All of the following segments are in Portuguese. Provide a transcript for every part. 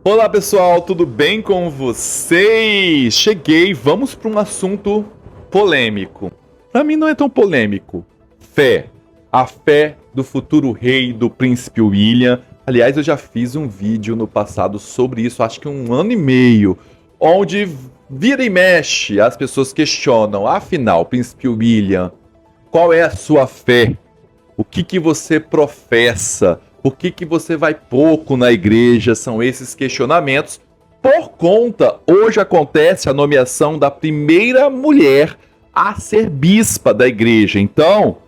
Olá pessoal, tudo bem com vocês? Cheguei, vamos para um assunto polêmico. Para mim não é tão polêmico. Fé. A fé do futuro rei do príncipe William. Aliás, eu já fiz um vídeo no passado sobre isso, acho que 1 ano e meio, onde vira e mexe as pessoas questionam, afinal, príncipe William, qual é a sua fé? O que você professa? Por que você vai pouco na igreja? São esses questionamentos. Por conta, hoje acontece a nomeação da primeira mulher a ser bispa da igreja. Então,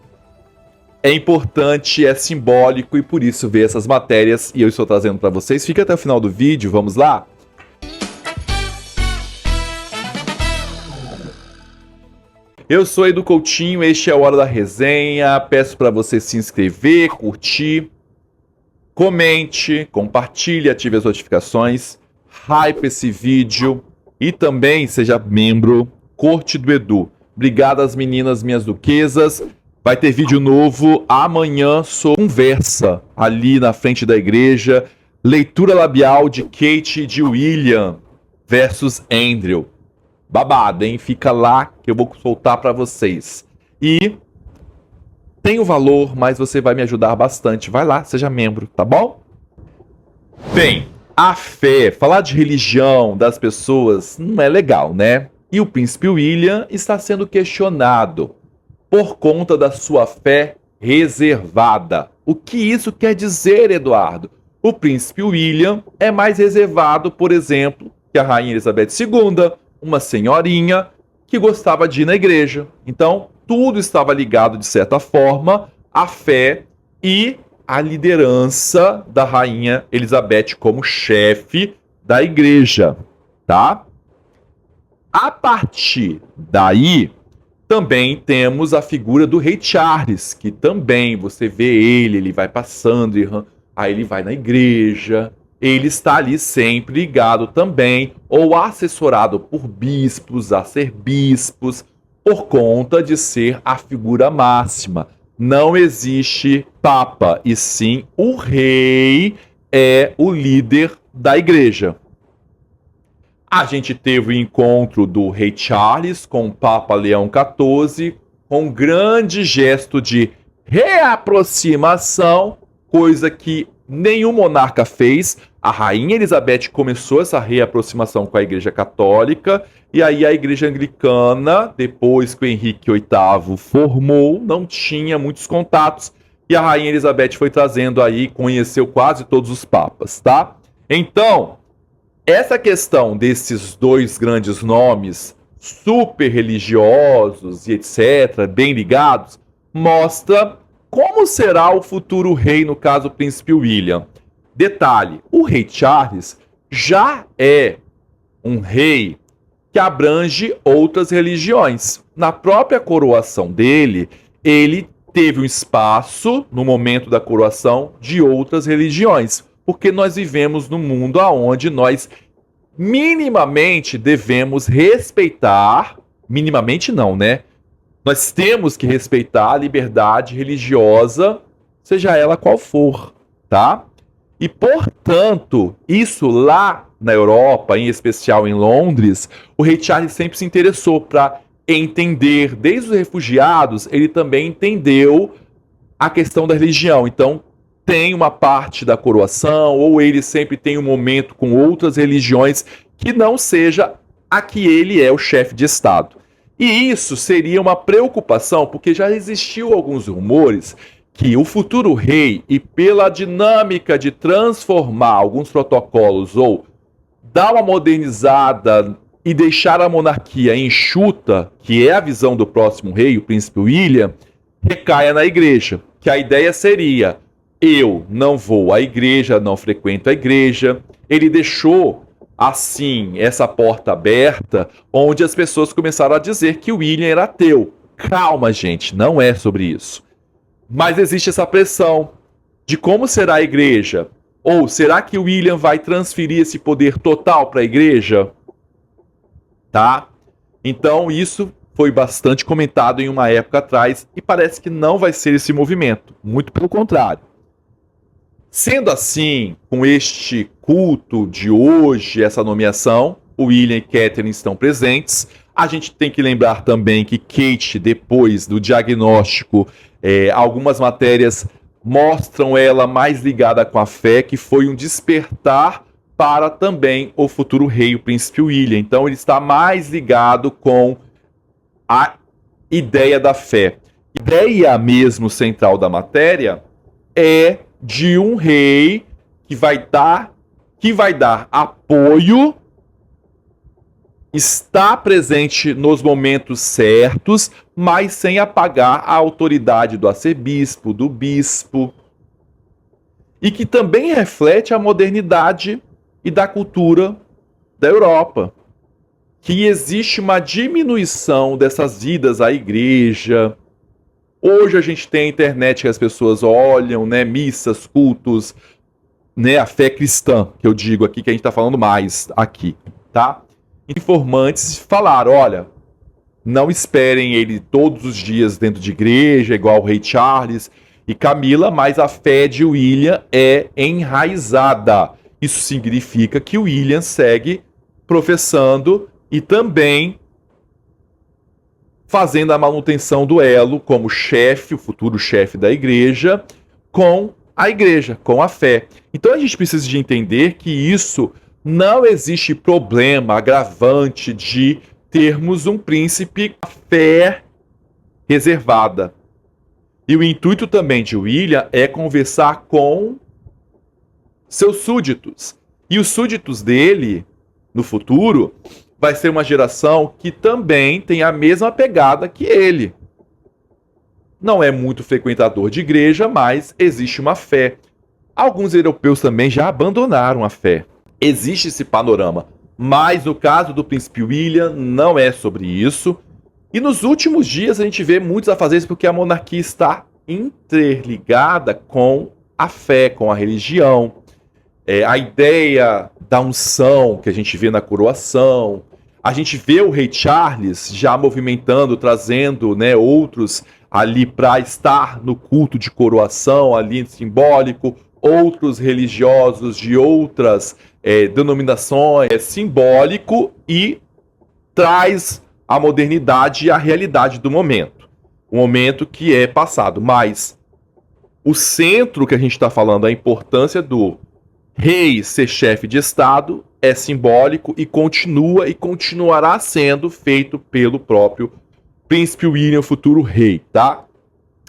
é importante, é simbólico e por isso ver essas matérias e eu estou trazendo para vocês. Fica até o final do vídeo, vamos lá? Eu sou Edu Coutinho, este é o Hora da Resenha. Peço para você se inscrever, curtir, comente, compartilhe, ative as notificações, hype esse vídeo e também seja membro Corte do Edu. Obrigado às meninas, minhas duquesas. Vai ter vídeo novo amanhã sobre conversa ali na frente da igreja. Leitura labial de Kate e de William versus Andrew. Babado, hein? Fica lá que eu vou soltar para vocês. E tem o valor, mas você vai me ajudar bastante. Vai lá, seja membro, tá bom? Bem, a fé, falar de religião das pessoas não é legal, né? E o príncipe William está sendo questionado por conta da sua fé reservada. O que isso quer dizer, Eduardo? O príncipe William é mais reservado, por exemplo, que a rainha Elizabeth II, uma senhorinha que gostava de ir na igreja. Então, tudo estava ligado, de certa forma, à fé e à liderança da rainha Elizabeth como chefe da igreja, tá? A partir daí, também temos a figura do rei Charles, que também você vê ele vai passando, aí ele vai na igreja, ele está ali sempre ligado também, ou assessorado por bispos, arcebispos, por conta de ser a figura máxima. Não existe papa, e sim o rei é o líder da igreja. A gente teve o encontro do rei Charles com o Papa Leão XIV, com um grande gesto de reaproximação, coisa que nenhum monarca fez. A rainha Elizabeth começou essa reaproximação com a Igreja Católica, e aí a Igreja Anglicana, depois que o Henrique VIII formou, não tinha muitos contatos, e a rainha Elizabeth foi trazendo aí, conheceu quase todos os papas, tá? Então, essa questão desses dois grandes nomes, super religiosos e etc., bem ligados, mostra como será o futuro rei, no caso o príncipe William. Detalhe, o rei Charles já é um rei que abrange outras religiões. Na própria coroação dele, ele teve um espaço, no momento da coroação, de outras religiões. Porque nós vivemos num mundo onde nós minimamente devemos respeitar, minimamente não, né? Nós temos que respeitar a liberdade religiosa, seja ela qual for, tá? E, portanto, isso lá na Europa, em especial em Londres, o rei Charles sempre se interessou para entender, desde os refugiados, ele também entendeu a questão da religião. Então, tem uma parte da coroação, ou ele sempre tem um momento com outras religiões que não seja a que ele é o chefe de Estado. E isso seria uma preocupação, porque já existiu alguns rumores que o futuro rei, e pela dinâmica de transformar alguns protocolos ou dar uma modernizada e deixar a monarquia enxuta, que é a visão do próximo rei, o príncipe William, recaia na igreja. Que a ideia seria: eu não vou à igreja, não frequento a igreja. Ele deixou, assim, essa porta aberta, onde as pessoas começaram a dizer que o William era ateu. Calma, gente, não é sobre isso. Mas existe essa pressão de como será a igreja. Ou será que o William vai transferir esse poder total para a igreja? Tá? Então isso foi bastante comentado em uma época atrás e parece que não vai ser esse movimento. Muito pelo contrário. Sendo assim, com este culto de hoje, essa nomeação, o William e Catherine estão presentes. A gente tem que lembrar também que Kate, depois do diagnóstico, algumas matérias mostram ela mais ligada com a fé, que foi um despertar para também o futuro rei, o príncipe William. Então ele está mais ligado com a ideia da fé. Ideia mesmo central da matéria é de um rei que vai dar apoio, está presente nos momentos certos, mas sem apagar a autoridade do arcebispo, do bispo, e que também reflete a modernidade e da cultura da Europa, que existe uma diminuição dessas idas à igreja. Hoje a gente tem a internet que as pessoas olham, né, missas, cultos, né, a fé cristã, que eu digo aqui, que a gente está falando mais aqui, tá? Informantes falaram, olha, não esperem ele todos os dias dentro de igreja, igual o rei Charles e Camila, mas a fé de William é enraizada. Isso significa que William segue professando e também fazendo a manutenção do elo como chefe, o futuro chefe da igreja, com a igreja, com a fé. Então a gente precisa de entender que isso não existe problema agravante de termos um príncipe com a fé reservada. E o intuito também de William é conversar com seus súditos. E os súditos dele, no futuro, vai ser uma geração que também tem a mesma pegada que ele. Não é muito frequentador de igreja, mas existe uma fé. Alguns europeus também já abandonaram a fé. Existe esse panorama. Mas no caso do príncipe William, não é sobre isso. E nos últimos dias a gente vê muitos afazeres porque a monarquia está interligada com a fé, com a religião. A ideia da unção que a gente vê na coroação. A gente vê o rei Charles já movimentando, trazendo, né, outros ali para estar no culto de coroação, ali simbólico, outros religiosos de outras denominações, simbólico, e traz a modernidade e a realidade do momento. O momento que é passado. Mas o centro que a gente está falando, a importância do rei ser chefe de Estado, é simbólico e continua e continuará sendo feito pelo próprio príncipe William, futuro rei, tá?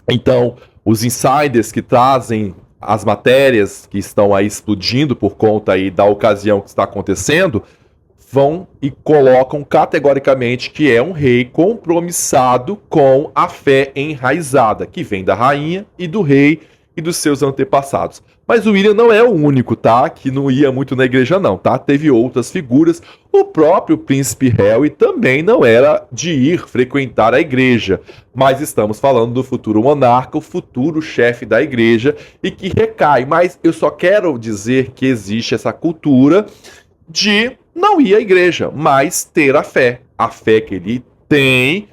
Então, os insiders que trazem as matérias que estão aí explodindo por conta aí da ocasião que está acontecendo, vão e colocam categoricamente que é um rei compromissado com a fé enraizada, que vem da rainha e do rei e dos seus antepassados. Mas o William não é o único, tá? Que não ia muito na igreja, não, tá? Teve outras figuras. O próprio príncipe Harry também não era de ir frequentar a igreja. Mas estamos falando do futuro monarca, o futuro chefe da igreja, e que recai. Mas eu só quero dizer que existe essa cultura de não ir à igreja, mas ter a fé. A fé que ele tem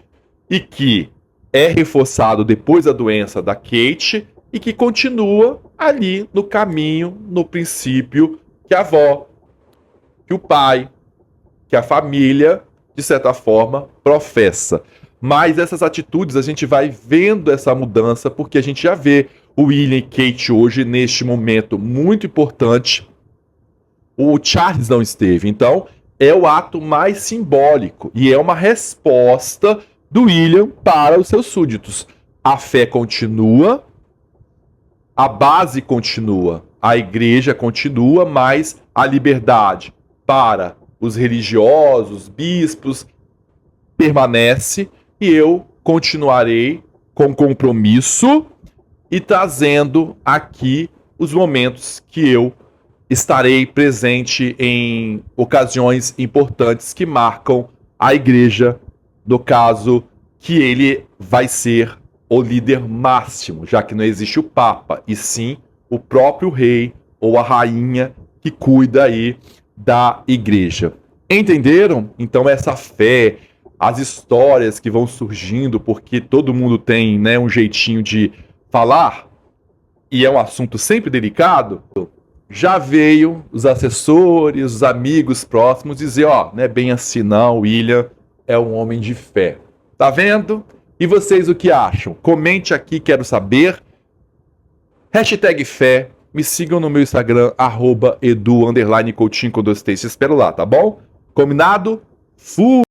e que é reforçado depois da doença da Kate, e que continua ali no caminho, no princípio que a avó, que o pai, que a família, de certa forma, professa. Mas essas atitudes, a gente vai vendo essa mudança, porque a gente já vê o William e Kate hoje, neste momento muito importante. O Charles não esteve, então é o ato mais simbólico e é uma resposta do William para os seus súditos. A fé continua, a base continua, a igreja continua, mas a liberdade para os religiosos, bispos, permanece, e eu continuarei com compromisso e trazendo aqui os momentos que eu estarei presente em ocasiões importantes que marcam a igreja, no caso que ele vai ser o líder máximo, já que não existe o Papa, e sim o próprio rei ou a rainha que cuida aí da igreja. Entenderam? Então essa fé, as histórias que vão surgindo, porque todo mundo tem, né, um jeitinho de falar, e é um assunto sempre delicado, já veio os assessores, os amigos próximos dizer, ó, não é bem assim não, William é um homem de fé. Tá vendo? E vocês o que acham? Comente aqui, quero saber. Hashtag fé, me sigam no meu Instagram, @edu_coutinho com 2 T's, espero lá, tá bom? Combinado? Fui!